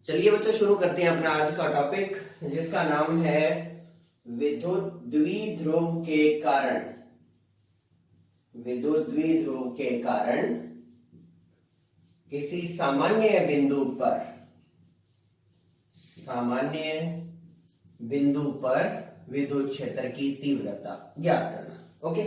चलिए बच्चों शुरू करते हैं अपना आज का टॉपिक, जिसका नाम है विद्युत द्विध्रुव के कारण। विद्युत द्विध्रुव के कारण किसी सामान्य बिंदु पर विद्युत क्षेत्र की तीव्रता ज्ञात करना। ओके,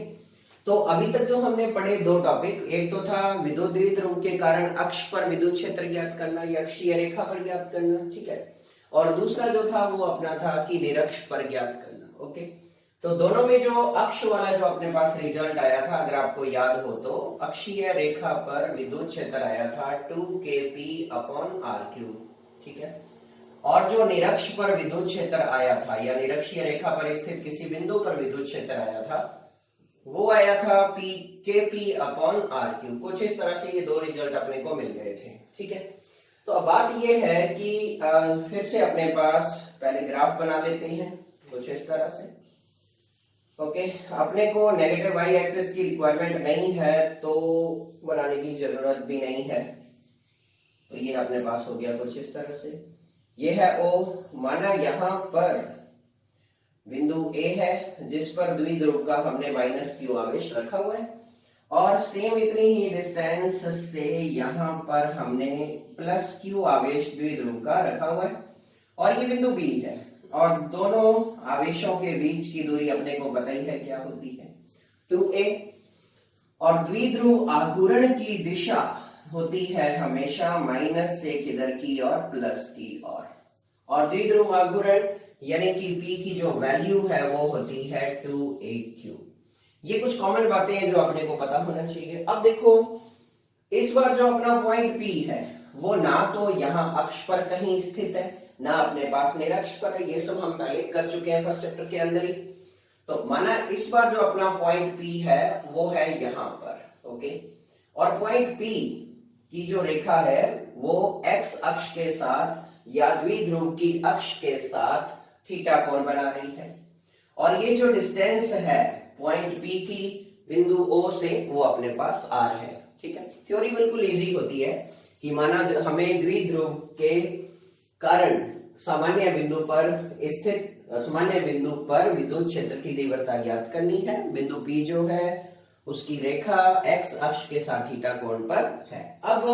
तो अभी तक जो हमने पढ़े दो टॉपिक, एक तो था विद्युत द्विध्रुव के कारण अक्ष पर विद्युत क्षेत्र ज्ञात करना या अक्षीय रेखा पर ज्ञात करना, ठीक है। और दूसरा जो था वो अपना था कि निरक्ष पर ज्ञात करना। ओके, तो दोनों में जो अक्ष वाला जो अपने पास रिजल्ट आया था, अगर आपको याद हो तो अक्षीय रेखा पर विद्युत क्षेत्र आया था 2kp/r³, ठीक है। और जो निरक्ष पर विद्युत क्षेत्र आया था या निरक्षीय रेखा पर स्थित किसी बिंदु पर विद्युत क्षेत्र आया था, वो आया था kp/r³। कुछ इस तरह से ये दो रिजल्ट अपने को मिल गए थे, ठीक है। तो अब बात ये है कि फिर से अपने पास पहले ग्राफ बना लेते हैं कुछ इस तरह से। ओके, अपने को नेगेटिव वाई एक्सिस की रिक्वायरमेंट नहीं है तो बनाने की जरूरत भी नहीं है। तो ये अपने पास हो गया कुछ इस तरह से। ये है O, माना यहां पर बिंदु A है जिस पर द्विध्रुव का हमने -q आवेश रखा हुआ है, और सेम इतनी ही डिस्टेंस से यहां पर हमने +q आवेश द्विध्रुव का रखा हुआ है, और ये बिंदु B है। और दोनों आवेशों के बीच की दूरी अपने को पता ही है क्या होती है, 2a। और द्विध्रुव आघूर्ण की दिशा होती है हमेशा माइनस से किधर की और प्लस की ओर, और द्विध्रुव आघूर्ण यानी कि P की जो वैल्यू है वो होती है 2aq। ये कुछ कॉमन बातें हैं जो अपने को पता होना चाहिए। अब देखो, इस बार जो अपना पॉइंट P है वो ना तो यहाँ अक्ष पर कहीं स्थित है, ना अपने पास निरक्ष पर है। ये सब हम पहले कर चुके हैं फर्स्ट चैप्टर के अंदर ही। तो माना इस बार जो अपना पॉइंट P है वो है यहाँ पर। ओके, और पॉइंट P की जो रेखा है वो x अक्ष के साथ या द्विध्रुव की अक्ष के साथ थीटा कोण बना रही है, और ये जो डिस्टेंस है पॉइंट P की बिंदु O से वो अपने पास r है, ठीक है। थ्योरी बिल्कुल इजी होती है कि माना हमें द्विध्रुव के कारण सामान्य बिंदु पर विद्युत क्षेत्र की तीव्रता ज्ञात करनी है। बिंदु P जो है उसकी रेखा x अक्ष के साथ थीटा कोण पर है। अब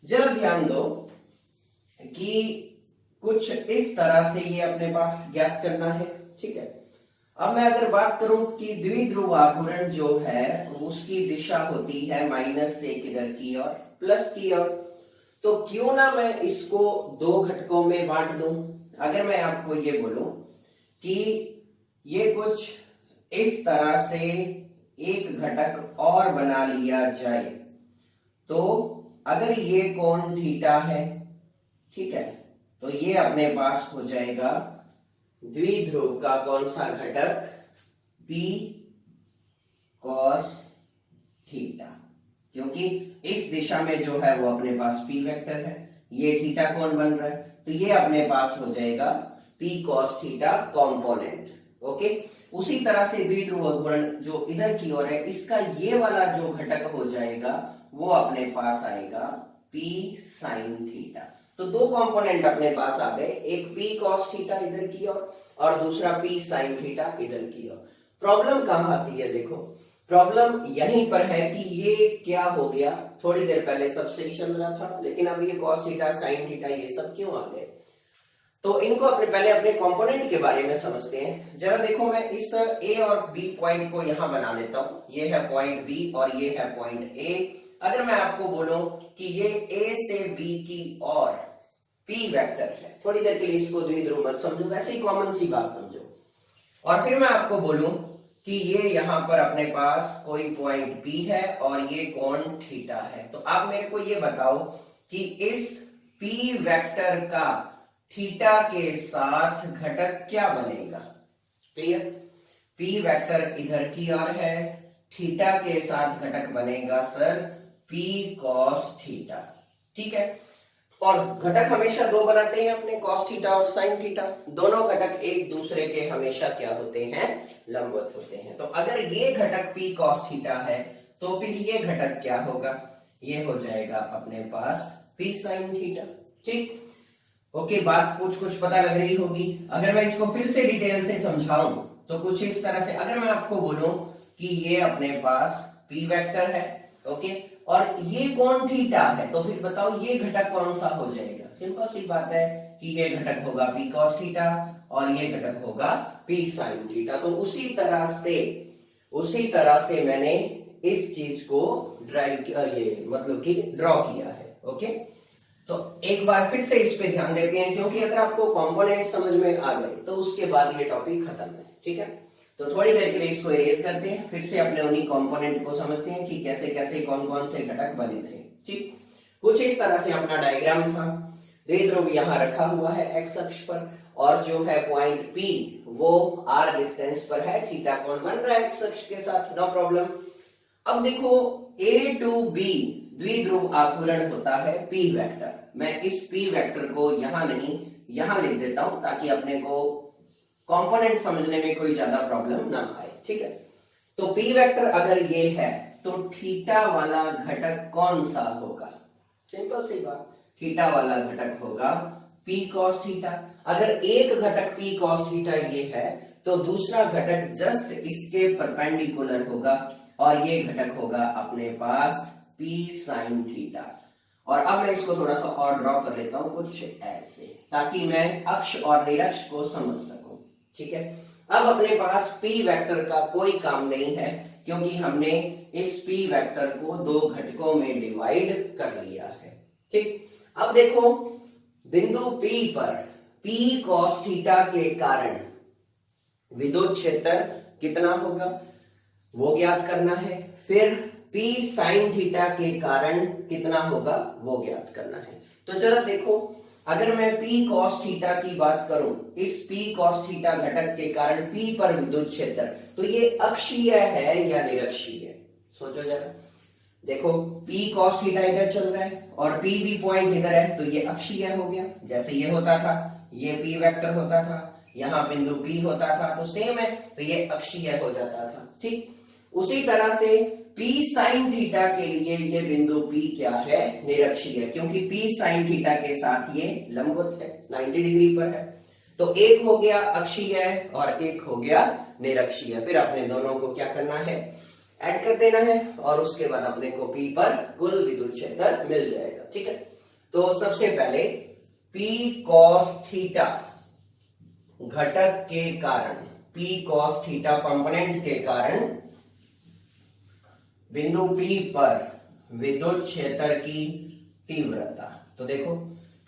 जरा ध्यान दो कि कुछ इस तरह से ये अपने पास ज्ञात करना है, ठीक है। अब मैं अगर बात करूं कि द्विध्रुव आघूर्ण जो है उसकी दिशा होती है माइनस से किधर की और प्लस की ओर, तो क्यों ना मैं इसको दो घटकों में बांट दूं। अगर मैं आपको ये बोलूं कि ये कुछ इस तरह से एक घटक और बना लिया जाए, तो अगर ये कोण थीटा है, ठीक है, तो ये अपने पास हो जाएगा द्विध्रुव का कौन सा घटक, P cos थीटा, क्योंकि इस दिशा में जो है वो अपने पास P वेक्टर है, ये थीटा कोण बन रहा है, तो ये अपने पास हो जाएगा P cos theta component. Okay, उसी तरह से द्विध्रुव आघूर्ण जो इधर की ओर है, इसका ये वाला जो घटक हो जाएगा वो अपने पास आएगा P sin थीटा। तो दो कंपोनेंट अपने पास आ गए, एक P cos थीटा इधर की ओर और दूसरा P sin थीटा इधर की ओर। प्रॉब्लम कहां आती है, देखो प्रॉब्लम यहीं पर है कि ये क्या हो गया, थोड़ी देर पहले सब सही चल रहा था, लेकिन अब ये cos थीटा sin थीटा ये सब क्यों आ गए। तो इनको पहले अपने कंपोनेंट के बारे में समझते हैं। जरा देखो, मैं इस A और B पॉइंट को यहां बना लेता हूं। ये है पॉइंट B और ये है पॉइंट A। अगर मैं आपको बोलूं कि ये A से B की ओर P वेक्टर है, थोड़ी देर के लिए इसको द्विध्रुव मत समझो, वैसे ही कॉमन सी बात समझो, और फिर मैं आपको बोलूं कि ये यहां पर अपने पास कोई पॉइंट P है और ये कोण थीटा है, तो आप मेरे को ये बताओ कि इस P वेक्टर का थीटा के साथ घटक क्या बनेगा। क्लियर, P वेक्टर इधर की ओर है, थीटा के साथ घटक बनेगा सर P cos थीटा, ठीक है। और घटक हमेशा दो बनाते हैं अपने, cos थीटा और sin थीटा। दोनों घटक एक दूसरे के हमेशा क्या होते हैं, लंबवत होते हैं। तो अगर ये घटक P cos थीटा है तो फिर ये घटक क्या होगा, ये हो जाएगा अपने पास P sin थीटा, ठीक। ओके, बात कुछ कुछ पता लग रही होगी। अगर मैं इसको फिर से डिटेल से समझाऊं तो कुछ इस तरह से, अगर मैं आपको बोलूं कि ये अपने पास p वेक्टर है, ओके, और ये कोण थीटा है, तो फिर बताओ ये घटक कौन सा हो जाएगा। सिंपल सी बात है कि ये घटक होगा p cos थीटा और ये घटक होगा p sin थीटा। तो उसी तरह से मैंने इस चीज को ड्राइव किया, ये मतलब कि ड्रॉ किया है। ओके, तो एक बार फिर से इस पे ध्यान देते हैं, क्योंकि अगर आपको कंपोनेंट समझ में आ गए तो उसके बाद ये टॉपिक खत्म है। ठीक है, तो थोड़ी देर के लिए इसको इरेज करते हैं, फिर से अपने उन्हीं कंपोनेंट को समझते हैं कि कैसे कैसे कौन कौन से घटक बने थे। ठीक, कुछ इस तरह से अपना डायग्राम था। द्विध्रुव यहाँ रखा हुआ है एक्स अक्ष पर, और जो है पॉइंट P वो r डिस्टेंस पर है, थीटा कोण बन रहा है एक्स अक्ष के साथ, नो प्रॉब्लम। अब देखो A to B द्विध्रुव आघूर्ण होता है P वेक्टर। मैं इस P वेक्टर को यहां नहीं यहां लिख देता हूं ताकि अपने को कंपोनेंट समझने में कोई ज्यादा प्रॉब्लम ना आए। ठीक है, तो P वेक्टर अगर ये है तो थीटा वाला घटक कौन सा होगा। सिंपल सी बात, थीटा वाला घटक होगा P cos थीटा। अगर एक घटक P cos थीटा ये है तो दूसरा घटक जस्ट इसके परपेंडिकुलर होगा, और ये घटक होगा अपने पास P sin थीटा। और अब मैं इसको थोड़ा सा और ड्रॉ कर लेता हूं कुछ ऐसे, ताकि मैं अक्ष और निरक्ष को समझ सकूं। ठीक है, अब अपने पास P वेक्टर का कोई काम नहीं है, क्योंकि हमने इस P वेक्टर को दो घटकों में डिवाइड कर लिया है। ठीक, अब देखो बिंदु P पर P cos थीटा के कारण विद्युत क्षेत्र कितना होगा वो ज्ञात करना है, फिर P sin थीटा के कारण कितना होगा वो ज्ञात करना है। तो जरा देखो, अगर मैं P cos थीटा की बात करूं, इस P cos थीटा घटक के कारण P पर विद्युत क्षेत्र, तो ये अक्षीय है या निरक्षीय है, सोचो जरा। देखो P cos थीटा इधर चल रहा है और P भी पॉइंट इधर है, तो ये अक्षीय हो गया। जैसे ये होता था, ये P वेक्टर होता था, यहाँ बिंदु P होता था, तो सेम है, तो ये अक्षीय हो जाता था। ठीक, उसी तरह से P sin थीटा के लिए ये बिंदु P क्या है, निरक्षीय है, क्योंकि P sin थीटा के साथ ये लंबवत है, 90 डिग्री पर है। तो एक हो गया अक्षीय और एक हो गया निरक्षीय। फिर अपने दोनों को क्या करना है, ऐड कर देना है, और उसके बाद अपने को P पर कुल विद्युत क्षेत्र मिल जाएगा। ठीक है, तो सबसे पहले P cos थीटा घटक के कारण, P cos थीटा कंपोनेंट के कारण बिंदु P पर विद्युत क्षेत्र की तीव्रता। तो देखो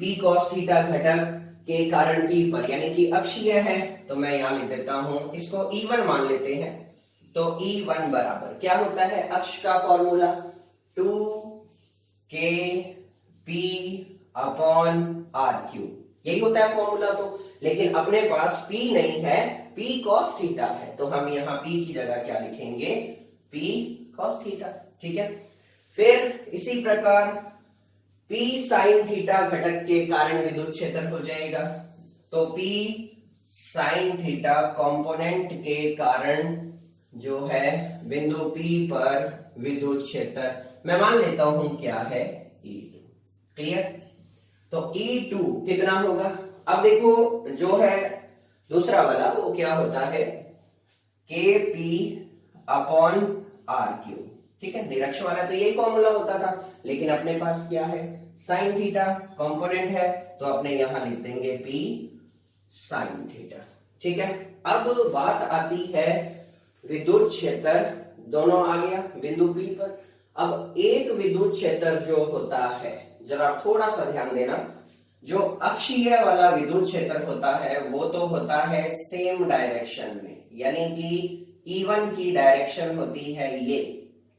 P cos थीटा घटक के कारण P पर, यानी कि अक्षीय है, तो मैं यहां लिख देता हूं, इसको E1 मान लेते हैं। तो E1 बराबर क्या होता है, अक्ष का फॉर्मूला 2kP अपॉन r3, यही होता है फॉर्मूला। तो लेकिन अपने पास P नहीं है, P cos थीटा है, तो हम यहाँ P की जगह क्या लिखेंगे, P cos थीटा। ठीक है, फिर इसी प्रकार P sin थीटा घटक के कारण विद्युत क्षेत्र हो जाएगा, तो P sin थीटा कंपोनेंट के कारण जो है बिंदु P पर विद्युत क्षेत्र मैं मान लेता हूं क्या है, E2। क्लियर, तो E2 कितना होगा। अब देखो जो है दूसरा वाला वो क्या होता है, KP अपॉन R3। ठीक है, निरक्ष वाला तो यही फॉर्मूला होता था, लेकिन अपने पास क्या है, साइन थीटा कंपोनेंट है, तो अपने यहां लिख देंगे P साइन थीटा। ठीक है, अब बात आती है विद्युत क्षेत्र, दोनों आ गया बिंदु P पर। अब एक विद्युत क्षेत्र जो होता है, जरा थोड़ा सा ध्यान देना, जो अक्षीय वाला विद्युत क्षेत्र होता है वो तो होता है सेम डायरेक्शन में, यानी कि E1 की डायरेक्शन होती है ये।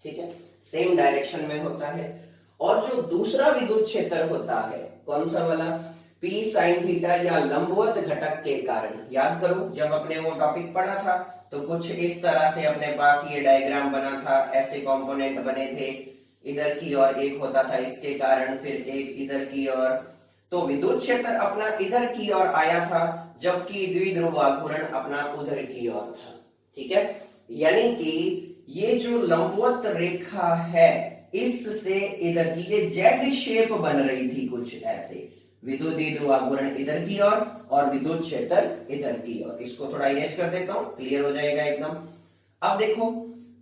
ठीक है, सेम डायरेक्शन में होता है। और जो दूसरा विद्युत क्षेत्र होता है कौन सा वाला, P sin थीटा या लंबवत घटक के कारण। याद करो जब अपने वो टॉपिक पढ़ा था तो कुछ इस तरह से अपने पास ये डायग्राम बना था, ऐसे कंपोनेंट बने थे, इधर की ओर एक होता था इसके कारण, फिर एक इधर की ओर, तो विद्युत क्षेत्र अपना इधर की ओर आया था, जबकि द्विध्रुव आघूर्ण अपना उधर की ओर था। ठीक है, यानी कि ये जो लंबवत रेखा है इससे इधर की ये जेड शेप बन रही थी कुछ ऐसे, विद्युत ध्रुवाघूर्ण इधर की ओर और विद्युत क्षेत्र इधर की ओर। इसको थोड़ा इरेज कर देता हूं, क्लियर हो जाएगा एकदम। अब देखो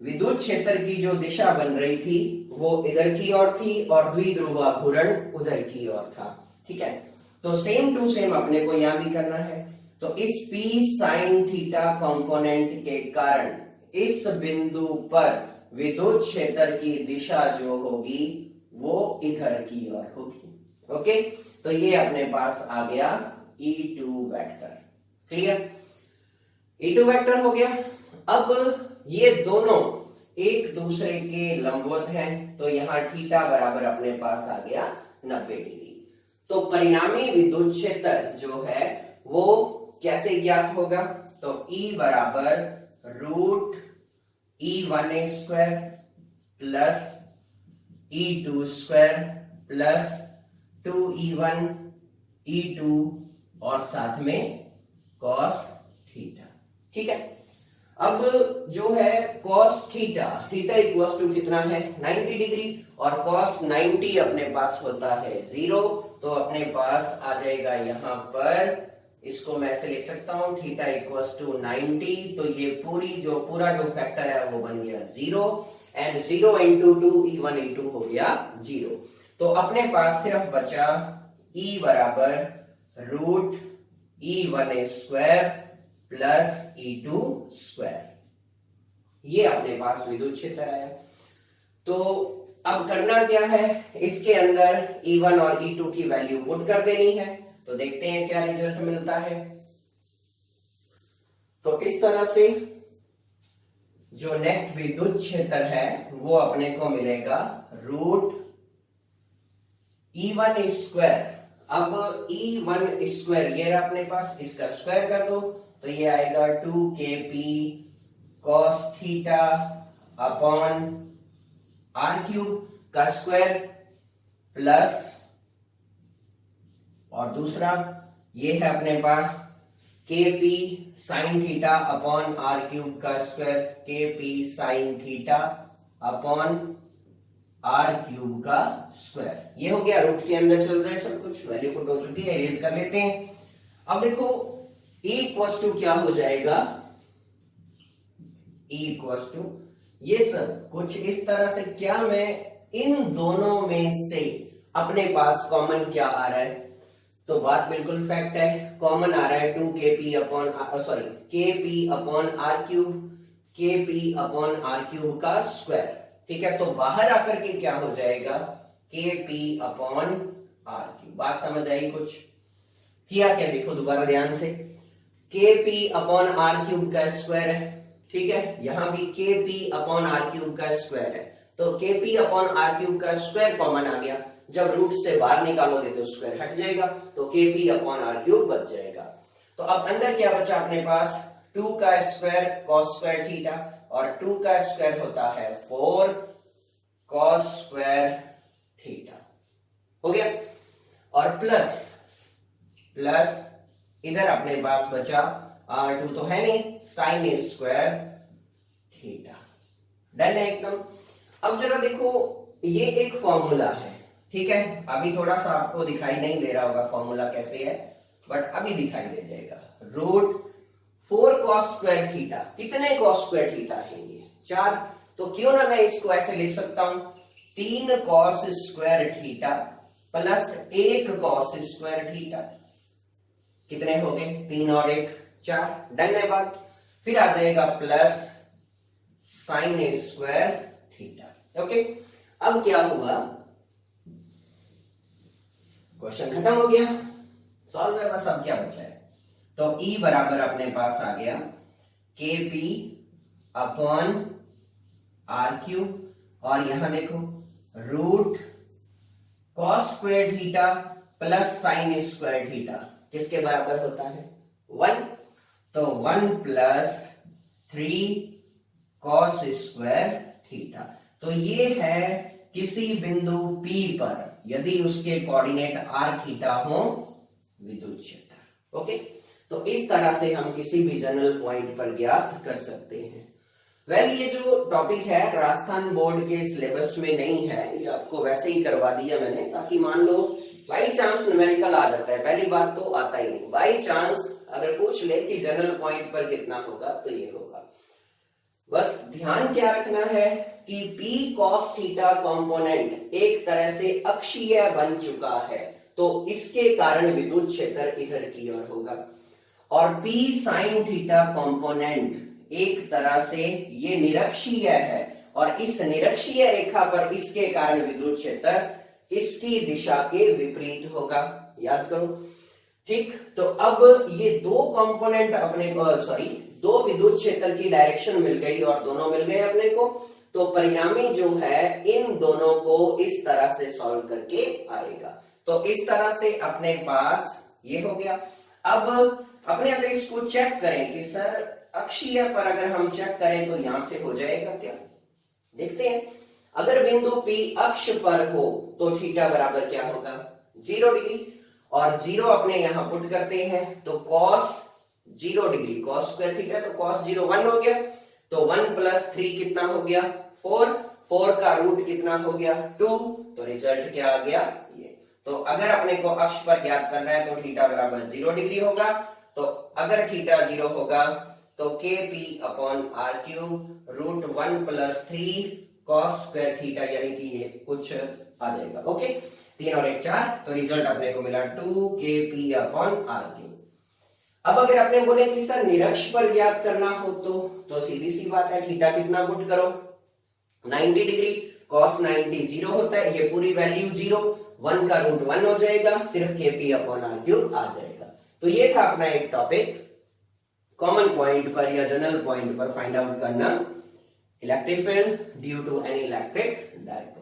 विद्युत क्षेत्र की जो दिशा बन रही थी वो इधर की ओर थी और द्विध्रुव घूर्ण उधर की ओर था, ठीक है। तो सेम टू सेम अपने को यहां भी करना है। तो इस P sin थीटा कंपोनेंट के कारण इस बिंदु पर विद्युत क्षेत्र की दिशा जो होगी वो इधर की ओर होगी। ओके, तो ये अपने पास आ गया E2 vector. Clear, E2 vector हो गया। अब ये दोनों एक दूसरे के लंबवत हैं, तो यहां थीटा बराबर अपने पास आ गया 90 डिग्री। तो परिणामी विद्युत क्षेत्र जो है वो कैसे ज्ञात होगा? तो E बराबर root E1 square plus E2 square plus 2E1 E2 और साथ में cos थीटा, ठीक है। अब जो है cos theta, theta equals to कितना है 90 डिग्री और cos 90 अपने पास होता है 0, तो अपने पास आ जाएगा यहां पर, इसको मैं ऐसे लिख सकता हूं थीटा इक्वल्स टू 90, तो ये पूरा जो फैक्टर है वो बन गया 0 एंड 0 इंटू 2 E1 E2 हो गया 0। तो अपने पास सिर्फ बचा E बराबर root E1 square plus E2 square, ये अपने पास विद्युत क्षेत्र आया। तो अब करना क्या है, इसके अंदर E1 और E2 की वैल्यू पुट कर देनी है। तो देखते हैं क्या रिजल्ट मिलता है। तो इस तरह से जो नेट विद्युत क्षेत्र है वो अपने को मिलेगा रूट E1 स्क्वायर। अब E1 स्क्वायर ये रहा अपने पास, इसका स्क्वायर कर दो तो ये आएगा 2kp cos theta upon r cube का स्क्वायर प्लस, और दूसरा ये है अपने पास kp sin theta upon r cube का square, kp sin theta upon r cube का स्क्वायर। ये हो गया, रूट के अंदर चल रहा है सब कुछ, वैल्यू पुट हो चुकी है, इरेज कर लेते हैं। अब देखो E इक्वल्स टू क्या हो जाएगा, E इक्वल्स टू ये सब कुछ इस तरह से, क्या मैं इन दोनों में से अपने पास कॉमन क्या आ रहा है, तो बात बिल्कुल फैक्ट है, कॉमन आ रहा है 2kp upon kp upon r cube, kp upon r cube का स्क्वायर, ठीक है। तो बाहर आकर के क्या हो जाएगा kp अपॉन r क्यूब। बात समझ आई कुछ? किया क्या देखो दोबारा ध्यान से, kp अपॉन r क्यूब का स्क्वायर है, ठीक है, यहां भी kp अपॉन r क्यूब का स्क्वायर है, तो kp अपॉन r क्यूब का स्क्वायर कॉमन आ गया, जब रूट से बाहर निकालोगे तो स्क्वायर हट जाएगा, तो kp अपॉन r क्यूब बच जाएगा। तो अब अंदर क्या बचा अपने पास, 2 का स्क्वायर cos स्क्वायर थीटा, और 2 का स्क्वायर होता है 4 cos स्क्वायर थीटा, हो गया। और प्लस इधर अपने पास बचा R2 तो है नहीं, साइन स्क्वायर थीटा, डन है एकदम। अब जरा देखो ये एक फॉर्मूला है, ठीक है, अभी थोड़ा सा आपको दिखाई नहीं दे रहा होगा फॉर्मूला कैसे है, बट अभी दिखाई दे जाएगा। रूट 4 cos स्क्वायर थीटा, कितने cos स्क्वायर थीटा है ये 4, तो क्यों ना मैं इसको ऐसे लिख सकता हूं 3 cos square theta plus 1 cos square theta, कितने हो गए 3 और 1 4, डन है बात। फिर आ जाएगा plus sine square theta. Okay, अब क्या हुआ, क्वेश्चन खत्म हो गया, सॉल्व है बस। अब क्या बचा है, तो E बराबर अपने पास आ गया kp अपॉन r क्यूब, और यहां देखो root cos square theta plus sine square theta किसके बराबर होता है 1, तो 1 प्लस 3 cos स्क्वायर थीटा। तो ये है किसी बिंदु P पर यदि उसके कोऑर्डिनेट r थीटा हो विद्युत क्षेत्र। ओके, तो इस तरह से हम किसी भी जनरल पॉइंट पर ज्ञात कर सकते हैं। वेल, ये जो टॉपिक है राजस्थान बोर्ड के सिलेबस में नहीं है, ये आपको वैसे ही करवा दिया मैंने, ताकि मान लो भाई बाई चांस न्यूमेरिकल आ जाता है, पहली बात तो आता ही नहीं। बाई चांस अगर पूछ ले कि जनरल पॉइंट पर कितना होगा तो ये होगा। बस ध्यान क्या रखना है कि P cos थीटा कंपोनेंट एक तरह से अक्षीय बन चुका है, तो इसके कारण विद्युत क्षेत्र इधर की ओर होगा। और P sin थीटा कंपोनेंट एक तरह से ये निरक्षीय है, और इस निरक्षीय रेखा पर इसके कारण विद्युत क्षेत्र इसकी दिशा के विपरीत होगा, याद करो। ठीक, तो अब ये दो कंपोनेंट अपने दो विद्युत क्षेत्र की डायरेक्शन मिल गई और दोनों मिल गए अपने को, तो परिणामी जो है इन दोनों को इस तरह से सॉल्व करके आएगा। तो इस तरह से अपने पास ये हो गया। अब अपने अगर इसको चेक करें कि सर अक्षीय पर अगर हम चेक करें तो यहां से हो जाएगा क्या, देखते हैं। अगर बिंदु P अक्ष पर हो तो थीटा बराबर क्या होगा, 0 डिग्री, और 0 अपने यहां पुट करते हैं तो cos 0 degree, cos square theta, तो cos 0 1 हो गया, तो 1 प्लस 3 कितना हो गया 4, 4 का रूट कितना हो गया 2, तो रिजल्ट क्या आ गया ये। तो अगर अपने को अक्ष पर ज्ञात करना है तो थीटा बराबर 0 डिग्री होगा, तो अगर थीटा 0 होगा तो KP upon R cube root 1 plus 3 cos square theta, यानी कि ये कुछ आ जाएगा। ओके, 3 और 1 4, तो रिजल्ट अपने को मिला 2 KP अपॉन R क्यूब। अब अगर अपने बोले कि सर निरक्ष पर ज्ञात करना हो तो सीधी सी बात है, थीटा कितना पुट करो 90 डिग्री, cos 90 0 होता है, ये पूरी वैल्यू 0, 1 का रूट 1 हो जाएगा, सिर्फ KP अपॉन R क्यूब आ जाएगा। तो ये था अपना एक टॉपिक, कॉमन पॉइंट पर या जनरल पॉइंट पर फाइंड आउट करना electric field due to any electric dipole.